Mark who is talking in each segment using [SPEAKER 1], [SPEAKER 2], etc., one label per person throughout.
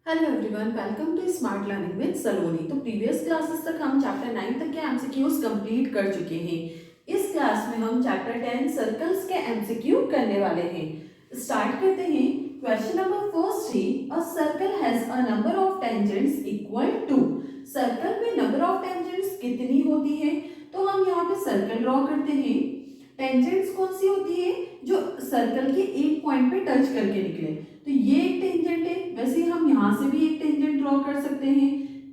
[SPEAKER 1] Hello everyone, welcome to smart learning with Saloni. तो previous classes तक हम चैप्टर 9 तक के एमसीक्यूज कंप्लीट कर चुके हैं। इस क्लास में हम चैप्टर 10 सर्कल्स के एमसीक्यू करने वाले हैं। स्टार्ट करते हैं। क्वेश्चन नंबर फर्स्ट ही, a circle has a number of tangents equal to. Circle में नंबर ऑफ टेंजेंट्स कितनी होती है? तो हम यहाँ पे सर्कल ड्रॉ करते हैं। टेंजेंट्स कौन सी होती है? जो सर्कल के एक पॉइंट पे टच करके निकले। तो ये एक टेंजेंट है। वैसे हम यहाँ से भी एक टेंजेंट ड्रॉ कर सकते हैं,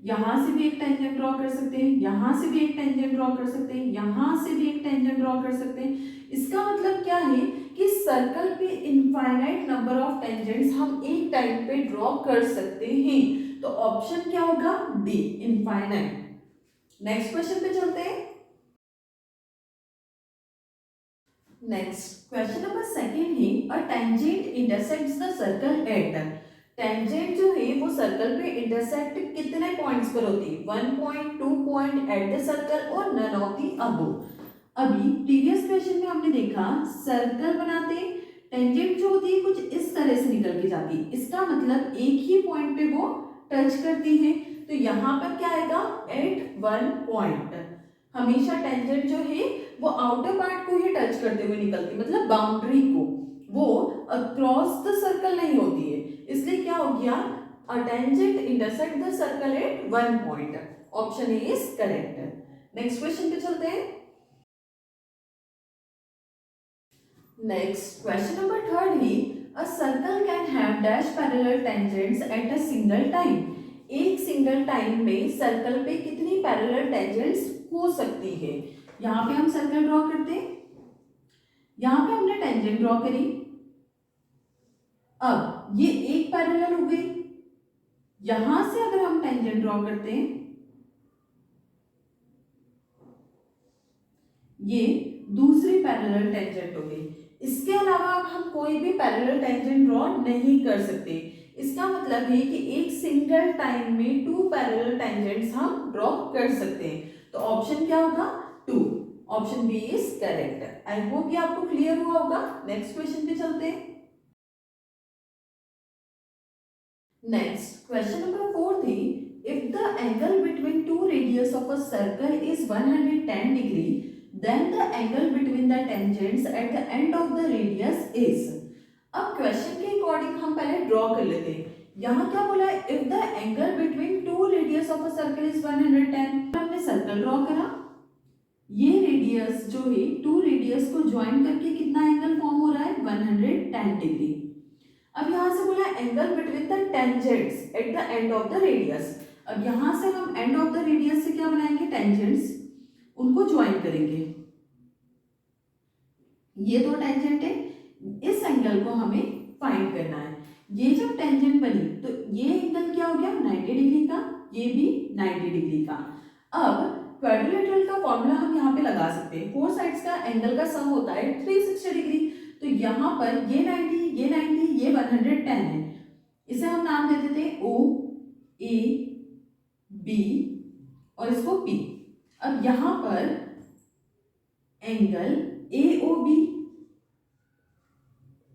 [SPEAKER 1] यहाँ से भी एक टेंजेंट ड्रॉ कर सकते हैं, यहाँ से भी एक टेंजेंट ड्रॉ कर सकते हैं, यहाँ से भी एक टेंजेंट ड्रॉ कर सकते हैं। इसका मतलब क्या है कि सर्कल पे इनफाइनाइट नंबर ऑफ टेंजेंट्स हम एक टाइम पे ड्रॉ कर सकते हैं। तो ऑप्शन क्या होगा? D, infinite. नेक्स्ट क्वेश्चन पे चलते हैं। नेक्स्ट क्वेश्चन नंबर सेकंड है, a tangent intersects the circle eight. Tangent जो है वो सर्कल पे इंटरसेक्ट कितने पॉइंट्स पर होती है? 1 point, 2 point at the circle और नन ऑफ द अबव। अभी प्रीवियस क्वेश्चन में हमने देखा सर्कल बनाते टेंजेंट जो होती है कुछ इस तरह से निकल के जाती है। इसका मतलब एक ही पॉइंट पे वो टच करती है। तो यहाँ पर क्या आएगा? Eight 1 point. हमेशा टेंजेंट जो है वो आउटर पार्ट को ही टच करते हुए निकलती है, मतलब बाउंड्री को। वो अक्रॉस द सर्कल नहीं होती है। इसलिए क्या हो गया? A tangent intersect the circle eight 1 point. Option A is correct. Next question पे चलते हैं। Next question number third he, a circle can have dash parallel tangents at a single time. एक सिंगल टाइम में circle पे कितनी parallel tangents हो सकती है? यहाँ पे हम सर्कल ड्रॉ करते हैं, यहाँ पे हमने टेंजेंट ड्रॉ करी। अब ये एक पैरेलल हो गई। यहां से अगर हम टेंजेंट ड्रॉ करते हैं, ये दूसरी पैरेलल टेंजेंट हो गई। इसके अलावा अब हम कोई भी पैरेलल टेंजेंट ड्रॉ नहीं कर सकते। इसका मतलब है कि एक सिंगल टाइम में 2 पैरेलल टेंजेंट्स हम ड्रॉ कर सकते हैं। तो ऑप्शन क्या होगा? 2। Option B is correct. I hope ये आपको क्लियर हुआ होगा। नेक्स्ट क्वेश्चन पे चलते हैं। नेक्स्ट क्वेश्चन नंबर 4 थी, if the angle between two radius of a circle is 110 degree, then the angle between the tangents at the end of the radius is। अब question के according हम पहले draw कर लेते हैं। यहाँ क्या बोला है? If the angle between two radius of a circle is 110। हमने सर्कल ड्रॉ करा, ये रेडियस जो है टू रेडियस को ज्वाइन करके कितना एंगल फॉर्म हो रहा है? 110 डिग्री। अब यहां से बोला angle between the tangents at the end of the radius. अब यहां से हम एंड ऑफ द रेडियस से क्या बनाएंगे? टेंजेंट्स, उनको ज्वाइन करेंगे। ये दो टेंजेंट है, इस एंगल को हमें फाइंड करना है। ये जब टेंजेंट बनी तो ये एंगल क्या हो गया? 90 डिग्री का, ये भी 90 डिग्री का। अब क्वाड्रिलेटरल का फॉर्मूला हम यहाँ पे लगा सकते हैं। फोर साइड्स का एंगल का सम होता है 360 डिग्री। तो यहाँ पर ये 90, ये 90, ये 110 है। इसे हम नाम दे देते हैं ओ, ए, बी और इसको पी। अब यहाँ पर angle A O B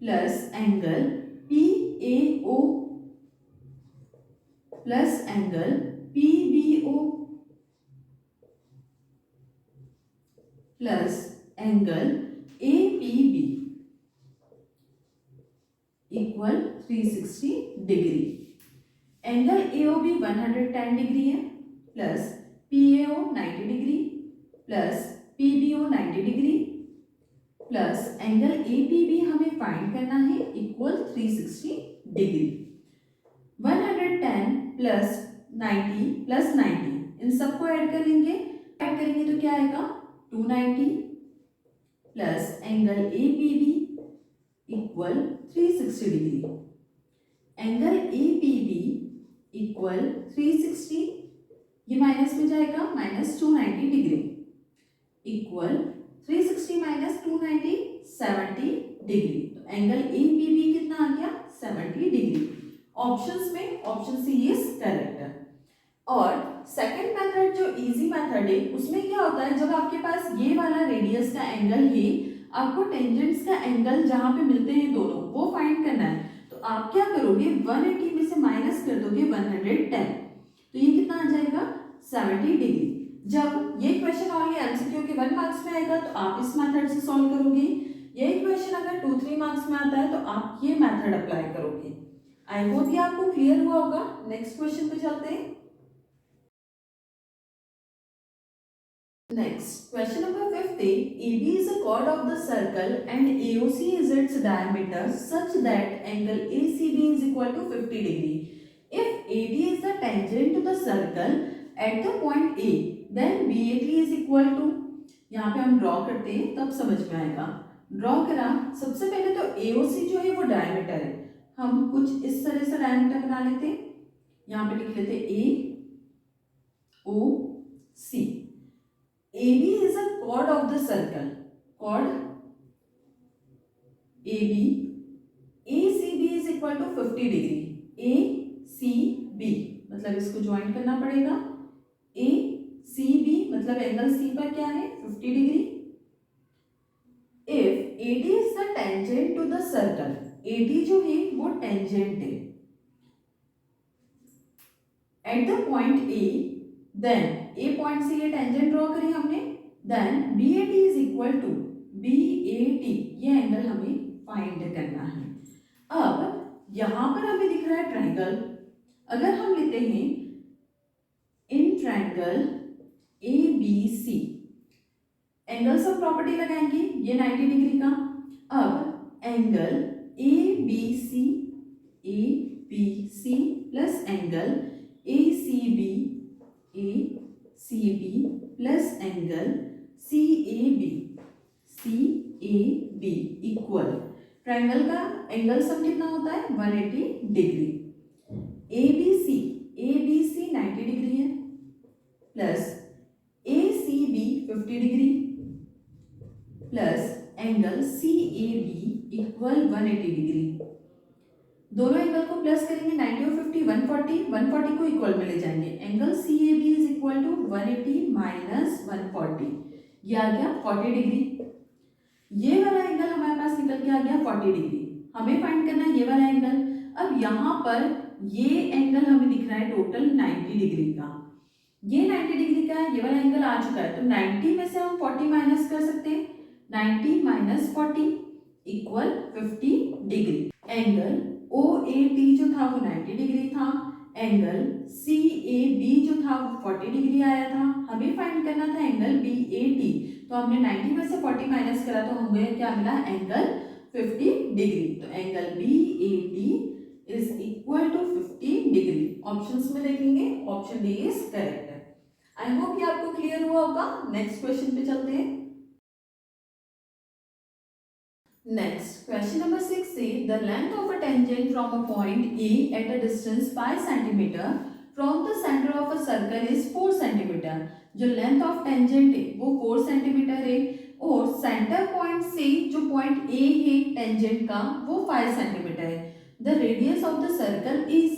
[SPEAKER 1] plus angle P A O plus angle P B O plus angle A P B equal 360 degree. Angle A O B 110 degree है, plus P A O 90 degree, plus P B O 90 degree, plus angle A P B हमें find करना है equal 360 degree. 110 plus 90 plus 90 इन सबको add कर लेंगे। Add करेंगे तो क्या आएगा? 290 plus angle A P B equal 360 degree. Angle A P B equal 360, ये माइनस में जाएगा, minus 290 degree equal 360 minus 290 70 degree. तो एंगल ए पी बी कितना आ गया? 70 डिग्री। ऑप्शंस में ऑप्शन सी इज करेक्ट। और सेकंड मेथड जो इजी मेथड है उसमें क्या होता है? जब आपके पास ये वाला रेडियस का एंगल है, आपको टेंजेंट्स का एंगल जहां पे मिलते हैं दोनों वो फाइंड करना है। तो आप क्या करोगे? 180 में से माइनस कर दोगे 110, तो ये कितना आ जाएगा 70 डिग्री। जब ये क्वेश्चन और ये एमसीक्यू के 1 मार्क्स में आएगा तो आप इस मेथड से सॉल्व करोगे, यही क्वेश्चन अगर 2-3 मार्क्स में आता है तो आप ये मेथड अप्लाई करोगे। आई होप ये आपको क्लियर हुआ होगा। नेक्स्ट क्वेश्चन पे चलते हैं। Next, question number 50. AB is a chord of the circle and AOC is its diameter such that angle ACB is equal to 50 degree. If AD is the tangent to the circle at the point A, then BAT is equal to, यहाँ पे हम draw करते हैं तब समझ में आएगा। Draw करा, सबसे पहले तो AOC जो है वो डायमीटर है, हम कुछ इस तरह से डायमीटर बना लेते हैं, यहाँ पे लिख लेते AOC। AB is a chord of the circle. Chord AB, ACB is equal to 50 degree. ACB मतलब इसको ज्वाइन करना पड़ेगा। ACB मतलब एंगल C पर क्या है 50 degree. If AD is the tangent to the circle, AD जो है वो टेंजेंट है at the point A, then A point से ये टेंजेंट ड्रॉ करी हमने, then BAT is equal to BAT, ये एंगल हमें फाइंड करना है। अब यहां पर हमें दिख रहा है ट्रायंगल, अगर हम लेते हैं इन ट्रायंगल ABC, एंगल सब प्रॉपर्टी लगाएंगे, ये 90 डिग्री का। अब angle ABC plus angle ACB plus angle CAB equal, triangle का एंगल सम कितना होता है 180 डिग्री। ABC 90 डिग्री है plus ACB 50 degree plus angle CAB equal 180 degree. दोनों एंगल को प्लस करेंगे, 90 और 50 140 को इक्वल में ले जाएंगे। Angle CAB is equal to 180 minus 140, ये आ गया 40 डिग्री। ये वाला एंगल हमारे पास निकल के आ गया 40 डिग्री। हमें फाइंड करना है ये वाला एंगल। अब यहाँ पर ये एंगल हमें दिख रहा है टोटल 90 डिग्री का, ये 90 डिग्री का है, ये वाला एंगल आ चुका है, तो 90 में से हम 40 माइनस कर सकते हैं, 90 minus 40 equal 50 degree. Angle OAT जो था वो 90 डिग्री था, एंगल CAB जो था वो 40 डिग्री आया था। हमें फाइंड करना था एंगल BAT, तो हमने 90 में से 40 माइनस करा तो हमें क्या मिला एंगल 50 डिग्री। तो angle BAT is equal to 50 degree. Options में देखेंगे ऑप्शन डी इज करेक्ट है। आई होप ये आपको क्लियर हुआ होगा। नेक्स्ट क्वेश्चन पे चलते हैं। Next, question number 6 says the length of a tangent from a point A at a distance 5 cm from the center of a circle is 4 cm. जो length of tangent है वो 4 cm है और centre point से जो point A है tangent का वो 5 cm है। The radius of the circle is,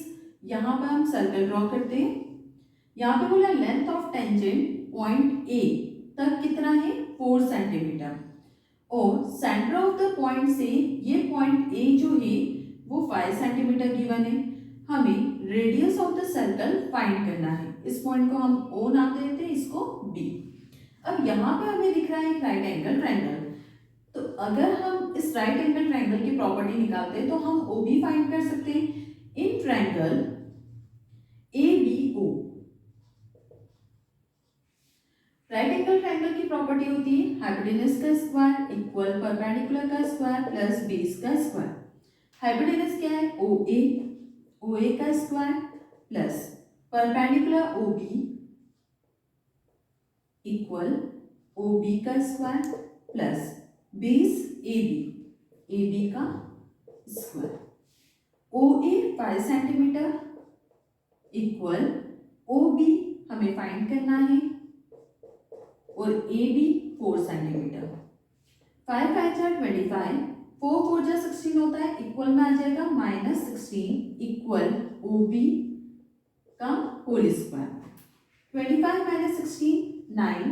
[SPEAKER 1] यहाँ पर हम सर्कल ड्रॉ करते हैं, यहाँ पे बोला length of tangent point A तक कितना है 4 cm और सेंटर ऑफ द पॉइंट से ये पॉइंट A जो है वो 5 सेंटीमीटर गिवन है। हमें radius of the circle find करना है। इस पॉइंट को हम O नाम देते हैं, इसको B। अब यहाँ पे हमें दिख रहा है एक राइट एंगल ट्रायंगल, तो अगर हम इस राइट एंगल ट्रायंगल की प्रॉपर्टी निकालते हैं तो हम OB फाइंड कर सकते हैं। In triangle ABO, right angle triangle की प्रॉपर्टी होती है हाइपोटेनस का स्क्वायर इक्वल परपेंडिकुलर का स्क्वायर प्लस बेस का स्क्वायर। हाइपोटेनस क्या है OA का square plus perpendicular OB equal OB का स्क्वायर प्लस बेस AB का square. OA 5 centimetre equal OB हमें फाइंड करना है और AB 4 सेंटीमीटर। 5 5 जा 25, 4 4 जा 16 होता है, इक्वल में आ जाएगा -16 इक्वल OB का होल स्क्वायर। 25 माइनस 16 9,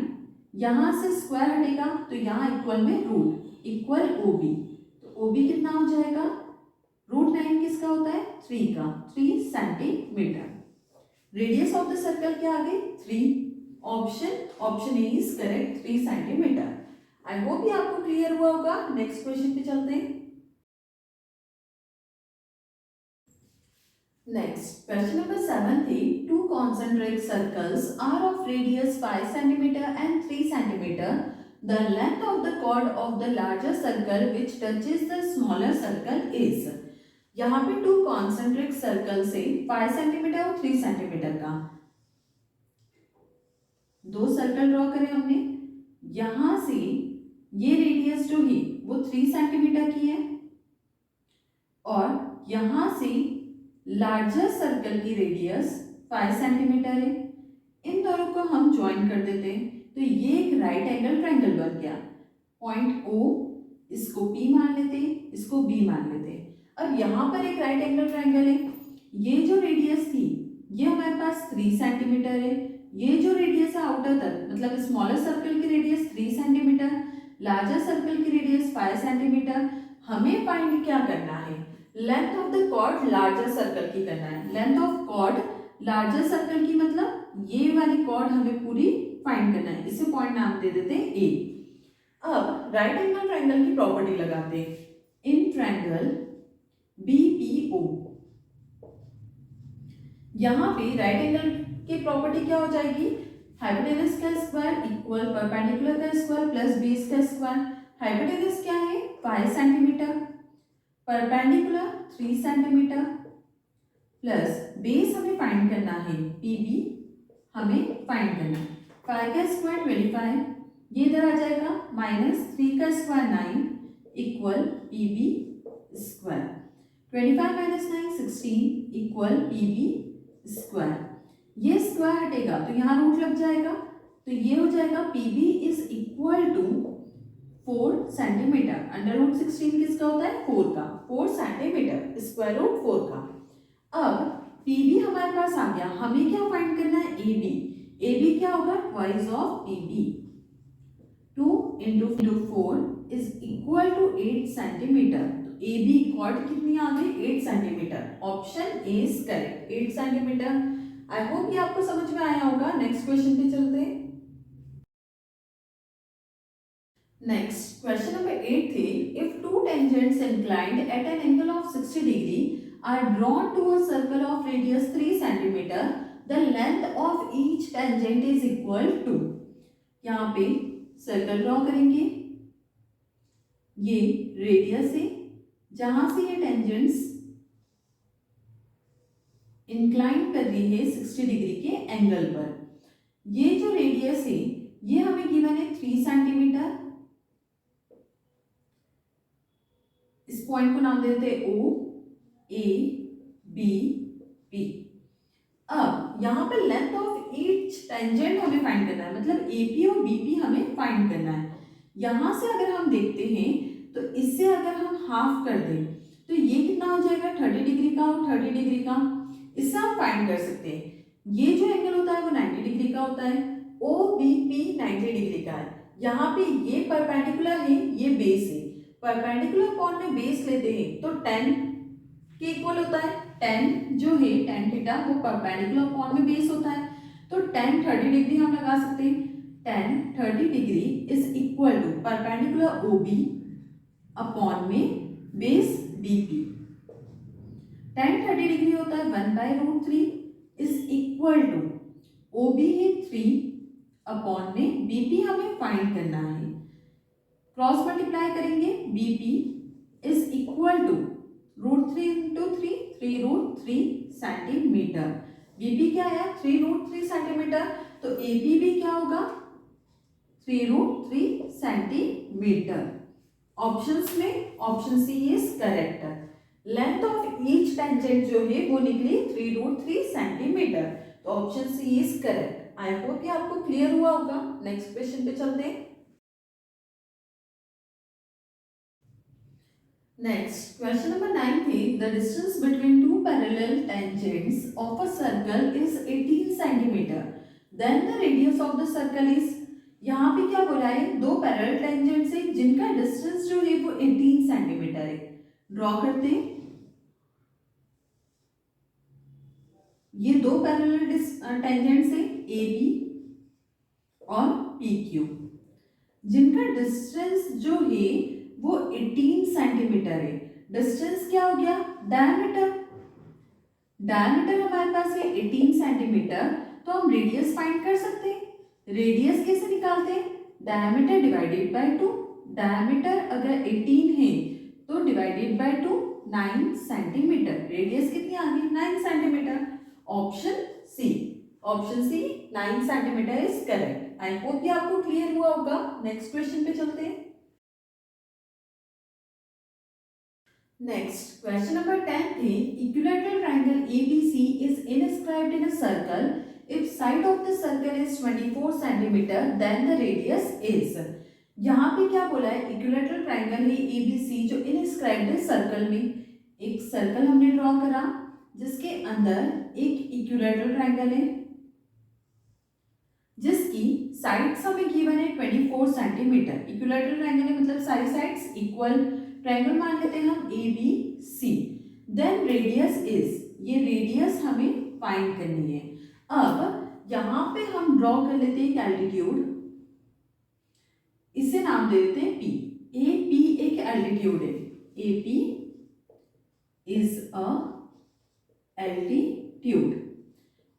[SPEAKER 1] यहाँ से स्क्वायर हटेगा तो यहाँ इक्वल में रूट इक्वल OB, तो OB कितना हो जाएगा, रूट 9 किसका होता है 3 का, 3 centimetre. Radius of the circle क्या आ गई 3, option A is correct 3 centimetre. I hope ये आपको क्लियर हुआ होगा। नेक्स्ट क्वेश्चन पे चलते हैं। नेक्स्ट क्वेश्चन नंबर 7 थी to concentric circles are of radius 5 centimeter and 3 centimeter. The length of the chord of the larger circle which touches the smaller circle is। यहाँ पे टू concentric circle से 5 centimetre और 3 centimetre का दो circle draw करे हमने। यहां से ये रेडियस जो है वो 3 सेंटीमीटर की है और यहां से लार्जर सर्कल की रेडियस 5 सेंटीमीटर है। इन दोनों को हम ज्वाइन कर देते हैं तो ये एक राइट एंगल ट्रायंगल बन गया। पॉइंट O इसको P मान लेते हैं, इसको B मान लेते हैं। अब यहाँ पर एक राइट एंगल ट्रायंगल है। ये जो रेडियस थी ये हमारे पास 3 सेंटीमीटर है। ये जो रेडियस है आउटर तक मतलब स्मॉलर सर्कल की रेडियस 3 सेंटीमीटर, लार्जर सर्कल की रेडियस 5 सेंटीमीटर। हमें फाइंड क्या करना है, length of the chord larger circle की करना है। Length of chord larger circle की मतलब ये वाली कॉर्ड हमें पूरी फाइंड करना है। इसे पॉइंट नाम दे देते हैं ए। अब राइट एंगल ट्रायंगल की प्रॉपर्टी लगाते हैं। इन ट्रायंगल BPO यहाँ पे राइट एंगल की प्रॉपर्टी क्या हो जाएगी, हाइपोटेनस का स्क्वायर इक्वल परपेंडिकुलर का स्क्वायर प्लस बेस का स्क्वायर। हाइपोटेनस क्या है 5 centimetre, perpendicular 3 centimetre plus base हमें फाइंड करना है PB हमें फाइंड करना है। 5 का स्क्वायर 25, ये इधर आ जाएगा -3 का square 9 equal PB square. 25 - 9 16 equal PB square. ये स्क्वायर हटेगा तो यहाँ रूट लग जाएगा तो ये हो जाएगा PB is equal to 4 centimetre. Under root 16 किसका होता है 4 का, 4 सेंटीमीटर स्क्वायर रूट 4 का। अब PB हमारे पास आ गया, हमें क्या फाइंड करना है AB। AB क्या होगा twice of PB। 2 × 4 is equal to 8 centimetre. तो AB कॉर्ड कितनी आ गई 8 centimetre. Option A is correct 8 centimetre. I hope ये आपको समझ में आया होगा। नेक्स्ट क्वेश्चन पे चलते हैं। नेक्स्ट क्वेश्चन नंबर 8 थी if two tangents inclined at an angle of 60 degree are drawn to a circle of radius 3 centimeter, the length of each tangent is equal to। यहाँ पे सर्कल ड्रॉ करेंगे, ये radius है जहां से ये tangents incline कर रही है 60 डिग्री के एंगल पर। ये जो रेडियस है ये हमें गिवन है 3 सेंटीमीटर। इस पॉइंट को नाम देते हैं O A B P। अब यहाँ पे लेंथ ऑफ ईच टेंजेंट हमें फाइंड करना है, मतलब AP और BP हमें फाइंड करना है। यहाँ से अगर हम देखते हैं तो इससे अगर हम हाफ कर दें तो ये कितना हो जाएगा 30 डिग्री का और 30 डिग्री का। इससे हम फाइंड कर सकते हैं ये जो एंगल होता है वो 90 डिग्री का होता है। OBP 90 डिग्री का है। यहाँ पे ये परपेंडिकुलर है, ये बेस है। परपेंडिकुलर कॉन में बेस लेते हैं तो 10 के इक्वल होता है। 10 जो है tan थीटा वो परपेंडिकुलर कॉन में बेस होता है तो tan 30 डिग्री हम लगा सकते हैं। tan 30 degree is equal to perpendicular OB upon में बेस BP। tan 30 डिग्री होता है 1/√3 इज इक्वल टू OB है 3 अपॉन में BP हमें फाइंड करना है। क्रॉस मल्टीप्लाई करेंगे BP is equal to √3 × 3 3√3 centimetre. BP क्या है 3√3 सेंटीमीटर तो AP भी क्या होगा 3√3 सेंटीमीटर। ऑप्शंस में option C is correct. Length of each tangent जो है वो निकली 3√3 सेंटीमीटर तो option C is correct. I hope ये आपको क्लियर हुआ होगा। नेक्स्ट क्वेश्चन पे चलते हैं। Next, question number 9 थी the distance between two parallel tangents of a circle is 18 centimeter. Then the radius of the circle is। यहाँ पे क्या बोला है दो पैरेलल टेंजेंट से जिनका डिस्टेंस जो है वो 18 सेंटीमीटर है। ड्रॉ करते हैं। ये दो पैरेलल टेंजेंट्स है ए बी और पी क्यू, जिनका डिस्टेंस जो है वो 18 सेंटीमीटर है। डिस्टेंस क्या हो गया? डायमीटर। डायमीटर हमारे पास है 18 सेंटीमीटर, तो हम रेडियस फाइंड कर सकते हैं। रेडियस कैसे निकालते हैं? Diameter divided by 2। डायमीटर अगर 18 है तो डिवाइडेड बाय 2 9 सेंटीमीटर। रेडियस कितनी आ गई? 9 centimetre. Option C, option C 9 centimetre is correct. I hope ये आपको क्लियर हुआ होगा। नेक्स्ट क्वेश्चन पे चलते हैं। Next, question number 10 है equilateral triangle ABC is inscribed in a circle. If side of the circle is 24 centimeter, then the radius is. यहाँ पे क्या बोला है? इक्विलेटरल ट्राइंगल है ABC जो इनस्क्राइब्ड है सर्कल में। एक सर्कल हमने ड्रॉ करा जिसके अंदर एक इक्विलेटरल ट्राइंगल है जिसकी साइड्स हमें गिवन है 24 सेंटीमीटर। इक्विलेटरल ट्राइंगल है मतलब सारी साइड्स इक्वल। ट्रायंगल मान लेते हैं हम A B C. Then radius is, ये रेडियस हमें फाइंड करनी है। अब यहां पे हम ड्रॉ कर लेते हैं एल्टीट्यूड, इसे नाम दे देते हैं पी। ए पी एक एल्टीट्यूड है, A P is a altitude.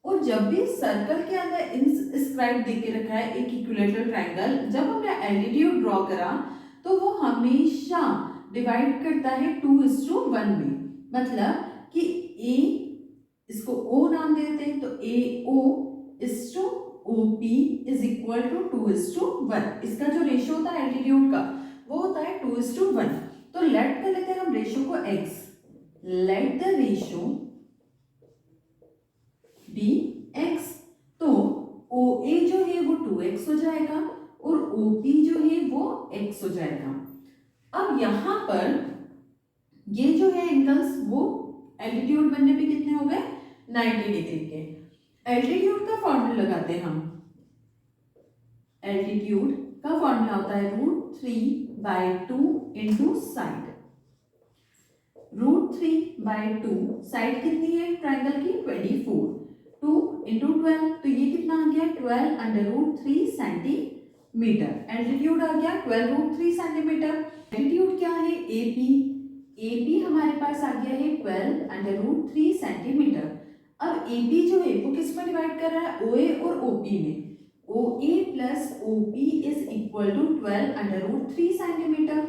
[SPEAKER 1] और जब भी सर्कल के अंदर इंस्क्राइब दे के रखा है एक इक्विलेटरल ट्रायंगल, जब हमने एल्टीट्यूड ड्रॉ करा तो वो हमेशा डिवाइड करता है 2:1 में। मतलब कि ए, इसको ओ नाम दे देते हैं, तो A O is to O P is equal to 2:1। इसका जो रेशियो होता है एल्टीट्यूड का वो होता है 2:1। तो लेट कर लेते हैं हम रेशियो को x। Let the ratio be x। तो ओ ए जो है वो 2x हो जाएगा और ओ पी जो है वो x हो जाएगा। अब यहां पर ये जो है एंगल्स वो एल्टीट्यूड बनने पे कितने हो गए? 90 डिग्री के। एल्टीट्यूड का फॉर्मूला लगाते हैं हम। एल्टीट्यूड का फॉर्मूला होता है √3/2 इंटू साइड। √3/2 साइड कितनी है ट्राइंगल की? 24। 2 इंटू 12, तो ये कितना आ गया? 12√3 सेंटीमीटर। एल्टीट्यूड आ गया 12√3 सेंटीमीटर। एल्टीट्यूड क्या है? AP। AP हमारे पास आ गया है 12√3 सेंटीमीटर। अब AP जो है वो किस में डिवाइड कर रहा है? OA और OP में। OA plus OP is equal to 12√3 centimetre.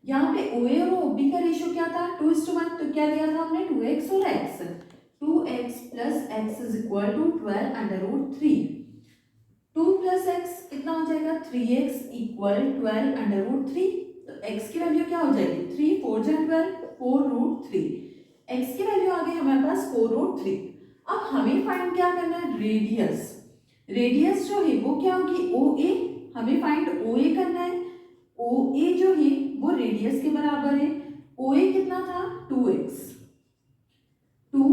[SPEAKER 1] यहाँ पे OA और OP का रेशियो क्या था? 2:1। तो क्या लिया था हमने? 2x और x। 2x plus x is equal to 12√3। 2 plus x कितना हो जाएगा? 3x equal 12√3। तो x की वैल्यू क्या हो जाएगी? 3 4 जा 12, 4√3। x की वैल्यू आ गई हमारे पास 4√3। अब हमें फाइंड क्या करना है? रेडियस। रेडियस जो है वो क्या होगी? OA। हमें फाइंड OA करना है। OA जो है वो रेडियस के बराबर है। OA कितना था? 2x। 2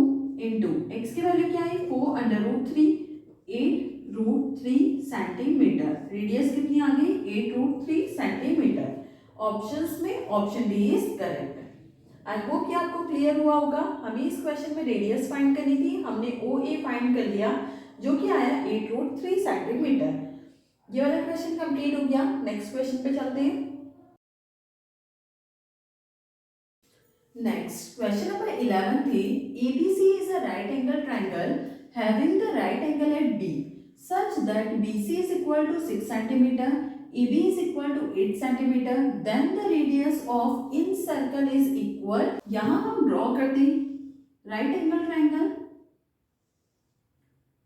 [SPEAKER 1] इंटू x की वैल्यू क्या है? 4√3, 8√3 सेंटीमीटर। रेडियस कितनी आ गई? 8√3 सेंटीमीटर। ऑप्शंस में option D is correct. I hope कि आपको क्लियर हुआ होगा। हमें इस क्वेश्चन में रेडियस फाइंड करनी थी, हमने OA फाइंड कर लिया जो कि आया 8√3 सेंटीमीटर। ये वाला क्वेश्चन कंप्लीट हो गया। नेक्स्ट क्वेश्चन पे चलते हैं। नेक्स्ट क्वेश्चन नंबर 11 थी ABC is a right angle triangle having the right angle at B such that BC is equal to 6 centimeter, AB is equal to 8 centimeter, then the radius of in circle is equal। यहाँ हम draw करते हैं right angle triangle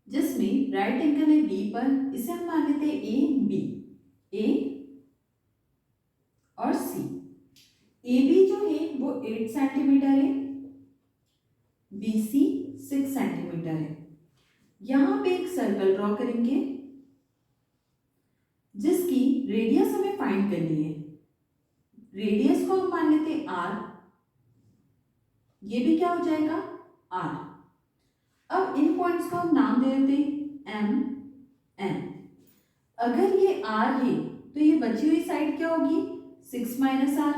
[SPEAKER 1] जिसमें right angle है B पर। इसे हम मान लेते हैं AB, A और C। AB जो है वो 8 सेंटीमीटर है, BC 6 सेंटीमीटर है। यहां पे एक सर्कल ड्रॉ करेंगे जिसकी रेडियस हमें फाइंड करनी है। रेडियस को हम मान लेते हैं R। ये भी क्या हो जाएगा? R। अब इन पॉइंट्स को हम नाम दे देते हैं M N। अगर ये R है तो ये बची हुई साइड क्या होगी? 6 माइनस R।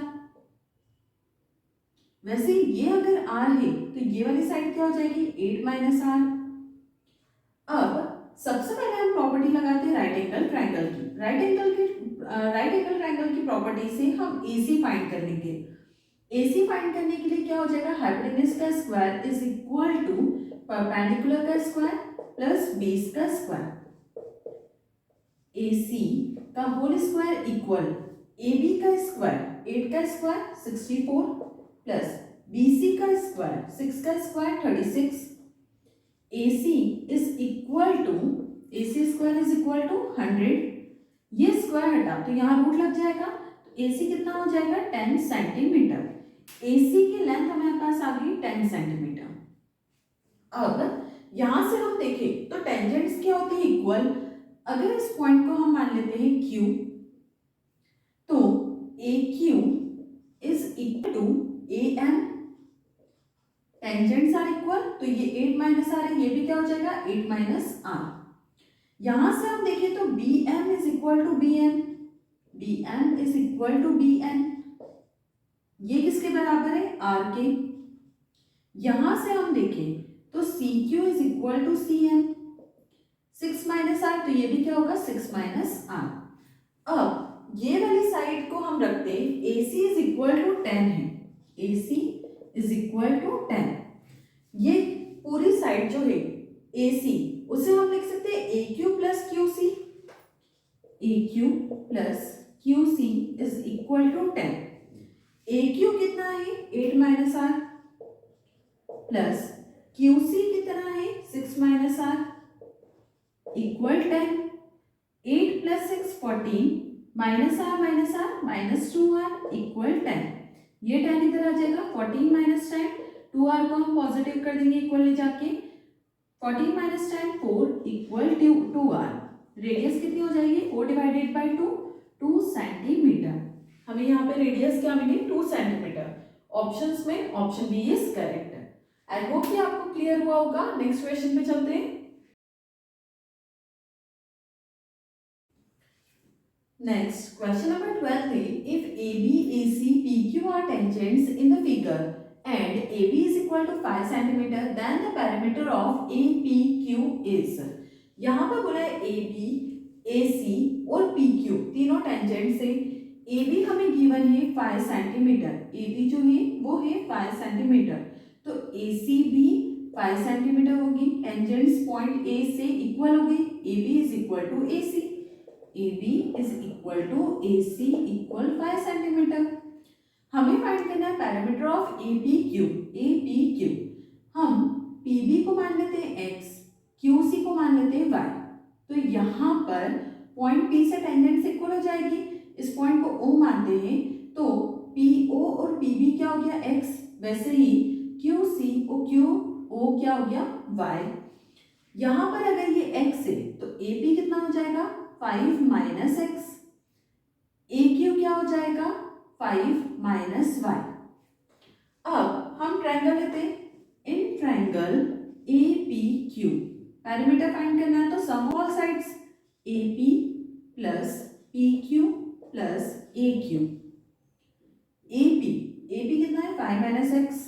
[SPEAKER 1] वैसे ये अगर R है तो ये वाली साइड क्या हो जाएगी? 8 माइनस R। अब सबसे पहले हम प्रॉपर्टी लगाते हैं राइट एंगल ट्रायंगल की। राइट एंगल ट्रायंगल की प्रॉपर्टी से हम एसी फाइंड कर लेंगे। एसी फाइंड करने के लिए क्या हो जाएगा, हाइपोटेन्यूज का square is equal to perpendicular का स्क्वायर प्लस बेस का स्क्वायर। AC का होल स्क्वायर इक्वल AB का स्क्वायर 8 का स्क्वायर 64 प्लस BC का स्क्वायर 6 का square 36। AC is equal to AC square is equal to 100। ये स्क्वायर हटा तो यहाँ रूट लग जाएगा, तो AC कितना हो जाएगा 10 सेंटीमीटर। AC की लेंथ हमारे पास आ गई 10 सेंटीमीटर। अब यहां से हम देखें तो टेंजेंट्स क्या होती है, इक्वल। अगर इस पॉइंट को हम मान लेते हैं Q, तो AQ is equal to AM। Tangents are equal, तो ये 8 माइनस आर है, ये भी क्या हो जाएगा 8 माइनस आर। यहां से हम देखें तो BM is equal to BN, BM is equal to BN। ये किसके बराबर है, R के। यहां से हम देखें तो CQ is equal to CN, 6 minus r, तो ये भी क्या होगा 6 माइनस आर। अब ये वाली साइड को हम रखते हैं, AC इज इक्वल टू 10 है, AC इज इक्वल टू 10। ये पूरी साइड जो है AC, उसे हम लिख सकते हैं AQ plus QC, AQ plus QC is equal to 10। AQ कितना है 8 माइनस आर प्लस QC कितना है 6 minus r equal 10। 8 plus 6 14 minus r minus 2r equal 10। ये 10 इधर आ जाएगा, 14 माइनस 10, 2r को हम पॉजिटिव कर देंगे इक्वल ले जाके, 14 माइनस 10 4 इक्वल 2r। रेडियस कितनी हो जाएगी 4 डिवाइडेड बाई 2, 2 सेंटीमीटर। हमें यहाँ पे रेडियस क्या मिली 2 सेंटीमीटर। ऑप्शंस में option B is correct. I hope कि आपको क्लियर हुआ होगा। नेक्स्ट क्वेश्चन पे चलते हैं। Next, question number 12 is, if AB, AC, PQ are tangents in the figure and AB is equal to 5 cm, then the perimeter of APQ is। यहाँ पर बोला है AB, AC और PQ तीनों टेंजेंट से। AB हमें गिवन है 5 centimetre, AB जो है वो है 5 सेंटीमीटर, तो AC भी 5 सेंटीमीटर होगी। टेंजेंट्स पॉइंट A से इक्वल हो गई, AB is equal to AC, AB is equal to AC equal 5 centimetre. हमें फाइंड करना है पैरामीटर ऑफ APQ। APQ हम PB को मान लेते हैं X, QC को मान लेते हैं Y। तो यहाँ पर पॉइंट P से टेंजेंट से इक्वल हो जाएगी। इस पॉइंट को O मानते हैं, तो PO और PB क्या हो गया X, वैसे ही QC और QO क्या हो गया Y। यहाँ पर अगर ये X है तो AP कितना हो जाएगा 5 माइनस एक्स, AQ क्या हो जाएगा 5 माइनस वाई। अब हम ट्रायंगल लेते हैं, in triangle APQ parameter find करना है, तो sum all sides AP plus PQ plus AQ। AP कितना है 5 minus x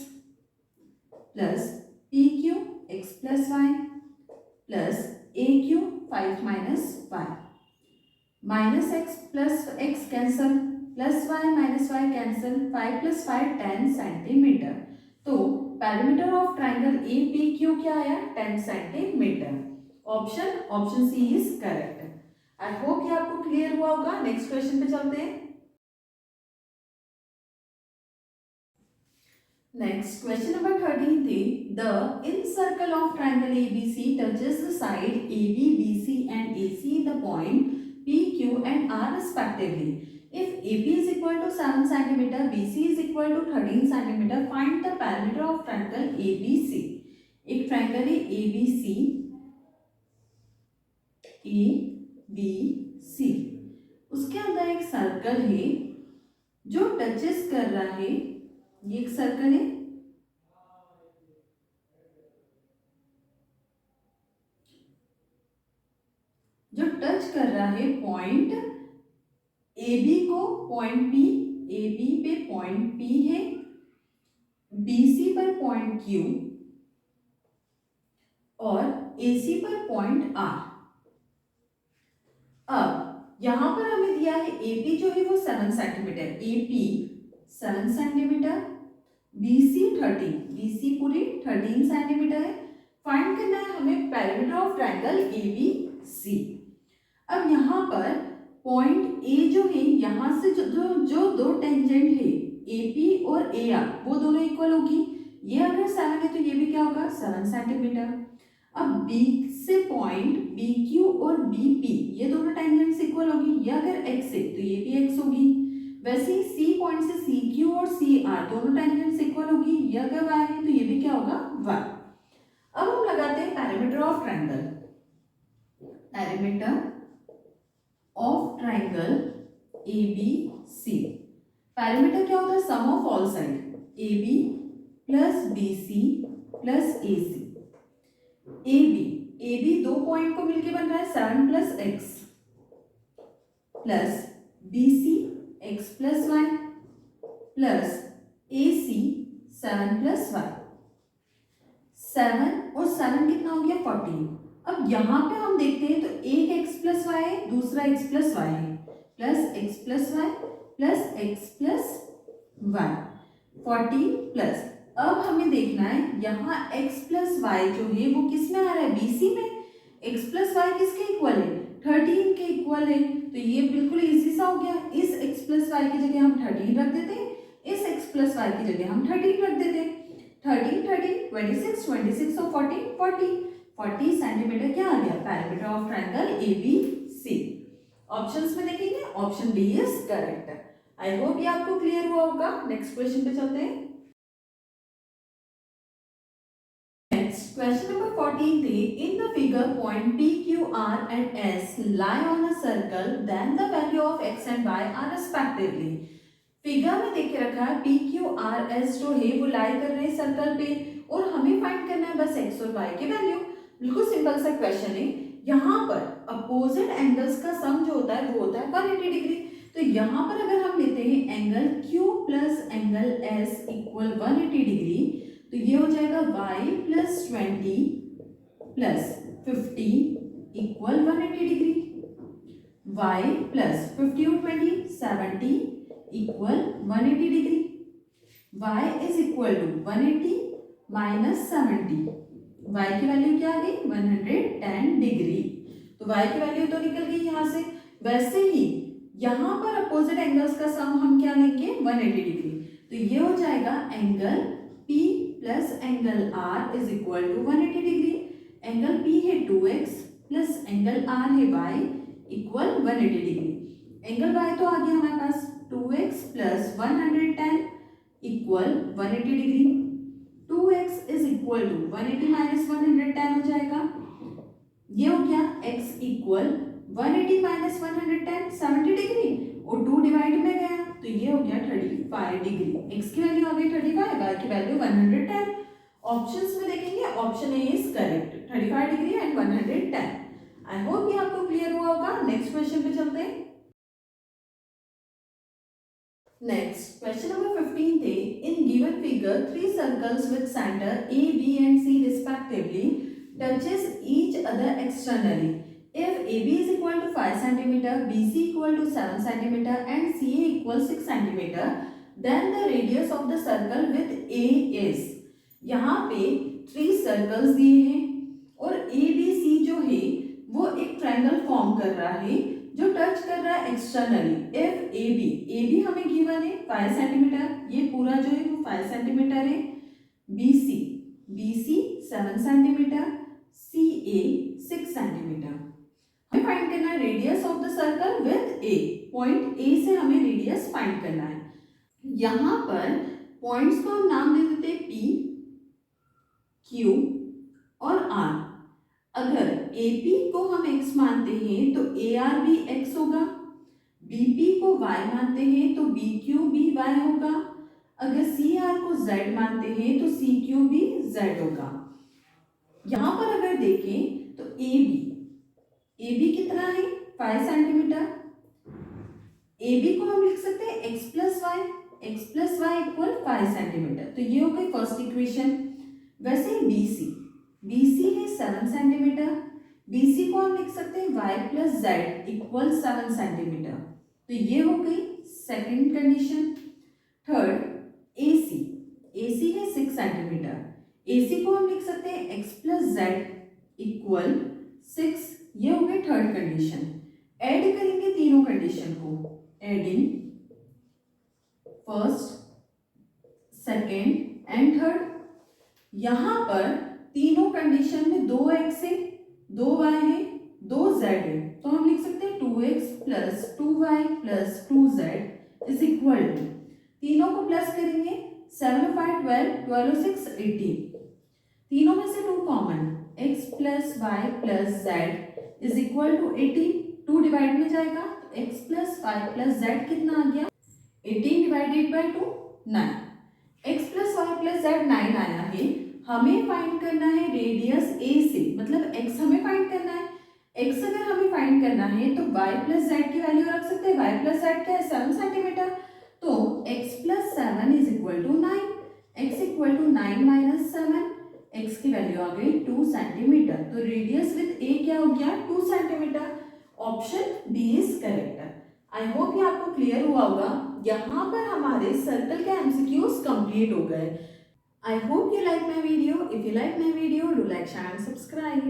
[SPEAKER 1] plus PQ x plus y plus AQ 5 minus y. Minus x plus x cancel, plus y minus y cancel, 5 plus 5 10 centimetre. तो parameter of triangle APQ क्या आया 10 centimetre. Option C is correct. I hope ये आपको clear हुआ होगा। Next question पे चलते हैं। नेक्स्ट क्वेश्चन नंबर 13 थी, the in circle of triangle ABC touches the side AB, BC and AC the point P, Q and R respectively. If AP is equal to 7 cm, BC is equal to 13 cm, find the perimeter of triangle ABC। एक triangle है ABC, उसके अंदर एक circle है जो touches कर रहा है, ये एक सर्कल है जो टच कर रहा है पॉइंट AB को, पॉइंट P, AB पे पॉइंट P है, BC पर पॉइंट Q और AC पर पॉइंट R। अब यहाँ पर हमें दिया है AP जो है वो 7 centimetre, AP 7 centimetre, BC 13, BC पूरी 13 सेंटीमीटर है। फाइंड करना है हमें पेरिमीटर ऑफ ट्रायंगल ABC। अब यहाँ पर पॉइंट A जो है, यहाँ से जो दो टेंजेंट है AP और AR वो दोनों इक्वल होगी। ये अगर 7 है तो ये भी क्या होगा 7 सेंटीमीटर। अब B से पॉइंट BQ और BP ये दोनों टेंजेंट्स इक्वल होगी। ये अगर X है तो ये भी X होगी। वैसे ही C पॉइंट से CQ और CR दोनों टेंजेंट्स इक्वल होगी। ये अगर Y है तो ये भी क्या होगा Y। अब हम लगाते हैं perimeter of triangle. Perimeter of triangle ABC। Perimeter क्या होता है sum of all side AB plus BC plus AC। AB दो पॉइंट को मिलके बन रहा है 7 plus X plus BC X plus Y plus AC 7 plus Y। 7 और 7 कितना हो गया 14। अब यहाँ पे हम देखते हैं तो एक x प्लस वाई है, दूसरा x प्लस वाई है, plus x plus y plus x plus y 14 plus. अब हमें देखना है यहाँ x प्लस वाई जो है वो किस में आ रहा है BC में। x प्लस वाई किसके इक्वल है 13 के इक्वल है। तो ये बिल्कुल इजी सा हो गया। इस x प्लस वाई की जगह हम 13 रख देते हैं, इस x प्लस वाई की जगह हम 13 रख देते हैं। 13 13 26 26 और 40 40 सेंटीमीटर क्या आ गया perimeter of triangle ABC। Options में देखेंगे option D is correct. I hope ये आपको क्लियर हुआ होगा। नेक्स्ट क्वेश्चन पे चलते हैं। नेक्स्ट क्वेश्चन नंबर 14 थे in the figure point P Q R and S lie on a circle then the value of x and y are respectively। Figure में देख के रखा है P Q R S जो है वो लाई कर रहे हैं सर्कल पे और हमें फाइंड करना है बस x और y के वैल्यू। बिल्कुल सिंपल सा क्वेश्चन है। यहाँ पर अपोजिट एंगल्स का सम जो होता है वो होता है 180 डिग्री। तो यहाँ पर अगर हम लेते हैं angle Q plus angle S equal 180 degree तो ये हो जाएगा y plus 20 plus 50 equal 180 degree. y plus 50 और 20 70 equal 180 degree. y is equal to 180 minus 70। y की वैल्यू क्या आ गई 110 डिग्री। तो y की वैल्यू तो निकल गई यहाँ से। वैसे ही यहाँ पर अपोजिट एंगल्स का सम हम क्या लेंगे 180 डिग्री। तो ये हो जाएगा angle P plus angle R is equal to 180 degree. Angle P है 2x प्लस एंगल R है y equal 180 degree. Angle y तो आ गया हमारे पास 2x plus 110 equal 180 degree. 2x is equal to 180 minus 110 हो जाएगा। ये हो गया x इक्वल 180 माइनस 110 70 डिग्री और 2 डिवाइड में गया तो ये हो गया 35 डिग्री। x की वैल्यू आ गई 35, y की वैल्यू 110। ऑप्शंस में देखेंगे option A is correct 35 degree and 110। I hope ये आपको क्लियर हुआ होगा। नेक्स्ट क्वेश्चन पे चलते हैं। नेक्स्ट क्वेश्चन नंबर 15 थे in given figure 3 circles with centre A, B and C respectively touches each other externally. If AB is equal to 5 cm, BC equal to 7 cm and CA equal 6 cm, then the radius of the circle with A is। यहाँ पे 3 circles दिए हैं और ABC जो है वो एक triangle form कर रहा है जो टच कर रहा है एक्सटर्नली। इफ AB हमें गिवन है 5 सेंटीमीटर, ये पूरा जो है वो 5 सेंटीमीटर है। BC 7 centimetre, CA 6 centimetre. हमें फाइंड करना है radius of the circle with A। Point A से हमें रेडियस फाइंड करना है। यहाँ पर पॉइंट्स को हम नाम दे देते हैं P, Q और R। अगर AP को हम x मानते हैं तो AR भी x होगा। BP को y मानते हैं तो BQ भी y होगा। अगर CR को z मानते हैं तो CQ भी z होगा। यहाँ पर अगर देखें तो AB कितना है 5 सेंटीमीटर। AB को हम लिख सकते हैं x plus y equal 5 centimetre. तो ये हो गई फर्स्ट इक्वेशन। वैसे BC है 7 सेंटीमीटर BC को हम लिख सकते हैं y plus Z equal 7 centimetre. तो ये हो गई second condition. Third, AC, AC है 6 सेंटीमीटर। AC को हम लिख सकते हैं x प्लस जेड इक्वल 6, ये हो गई थर्ड कंडीशन। ऐड करेंगे तीनों कंडीशन को, adding first, second and third. यहां पर तीनों कंडीशन में 2x है, 2y है, 2z है, तो हम लिख सकते हैं 2x plus 2y plus 2z is equal to, तीनों को प्लस करेंगे, 7 5 12, 12 6 18, तीनों में से 2 common, x plus y plus z is equal to 18, 2 divide में जाएगा तो x plus y plus z कितना आ गया, 18 divided by 2 9, x plus y plus z 9 आया है। हमें फाइंड करना है रेडियस ए से, मतलब x हमें फाइंड करना है। x अगर हमें फाइंड करना है तो y प्लस z की वैल्यू रख सकते हैं, y प्लस z क्या है 7 सेंटीमीटर, तो x plus 7 is equal to 9, x equal to 9 minus 7, x की वैल्यू आ गई 2 सेंटीमीटर। तो रेडियस विद a क्या हो गया 2 centimetre. Option B is correct. I hope ये आपको क्लियर हुआ होगा। यहाँ पर हमारे सर्कल के एमसीक्यूज कंप्लीट हो गए। I hope you like my video. If you like my video, do like, share and subscribe.